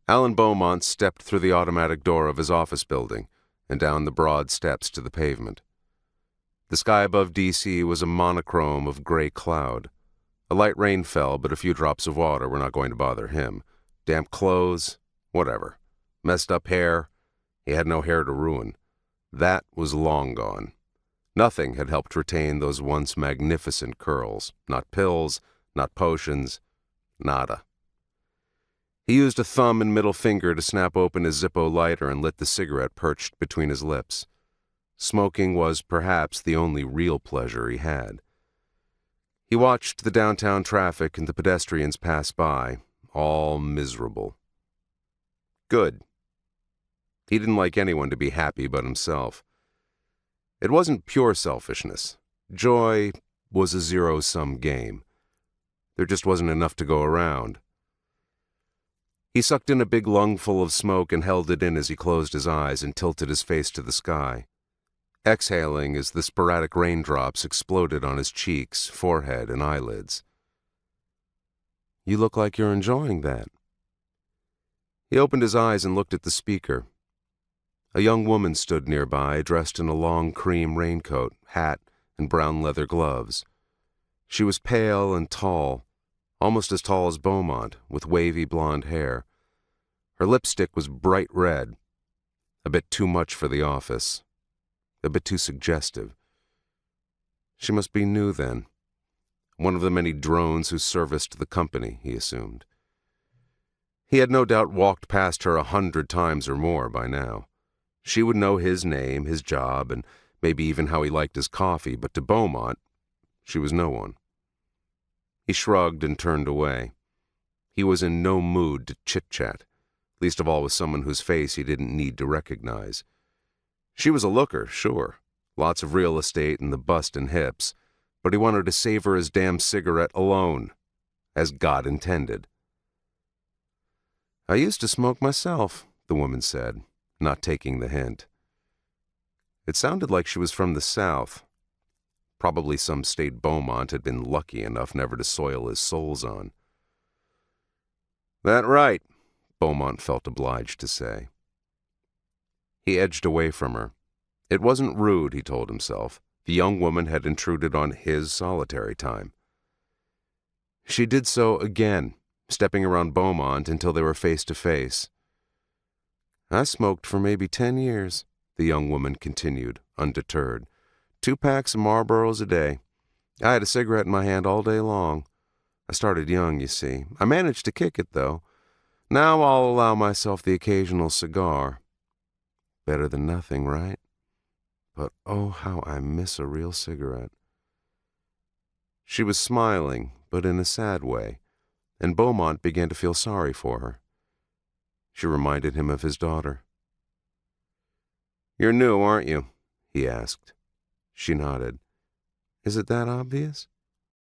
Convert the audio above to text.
Alan Beaumont stepped through the automatic door of his office building and down the broad steps to the pavement. The sky above D.C. was a monochrome of gray cloud. A light rain fell, but a few drops of water were not going to bother him. Damp clothes, whatever. Messed up hair, he had no hair to ruin. That was long gone. Nothing had helped retain those once magnificent curls. Not pills, not potions, nada. He used a thumb and middle finger to snap open his Zippo lighter and lit the cigarette perched between his lips. Smoking was perhaps the only real pleasure he had. He watched the downtown traffic and the pedestrians pass by, all miserable. Good. He didn't like anyone to be happy but himself. It wasn't pure selfishness. Joy was a zero-sum game. There just wasn't enough to go around. He sucked in a big lungful of smoke and held it in as he closed his eyes and tilted his face to the sky, exhaling as the sporadic raindrops exploded on his cheeks, forehead, and eyelids. "You look like you're enjoying that." He opened his eyes and looked at the speaker. A young woman stood nearby, dressed in a long cream raincoat, hat, and brown leather gloves. She was pale and tall, almost as tall as Beaumont, with wavy blonde hair. Her lipstick was bright red, a bit too much for the office, a bit too suggestive. She must be new then. One of the many drones who serviced the company, he assumed. He had no doubt walked past her 100 times or more by now. She would know his name, his job, and maybe even how he liked his coffee, but to Beaumont, she was no one. He shrugged and turned away. He was in no mood to chit-chat, least of all with someone whose face he didn't need to recognize. She was a looker, sure, lots of real estate and the bust and hips, but he wanted to savor his damn cigarette alone, as God intended. "I used to smoke myself," the woman said, not taking the hint. It sounded like she was from the South, probably some state Beaumont had been lucky enough never to soil his soles on. "That right," Beaumont felt obliged to say. He edged away from her. It wasn't rude, he told himself. The young woman had intruded on his solitary time. She did so again, stepping around Beaumont until they were face to face. "I smoked for maybe 10 years, the young woman continued, undeterred. 2 packs of Marlboros a day. I had a cigarette in my hand all day long. I started young, you see. I managed to kick it, though. Now I'll allow myself the occasional cigar. Better than nothing, right? But oh, how I miss a real cigarette." She was smiling, but in a sad way, and Beaumont began to feel sorry for her. She reminded him of his daughter. "You're new, aren't you?" he asked. She nodded. "Is it that obvious?"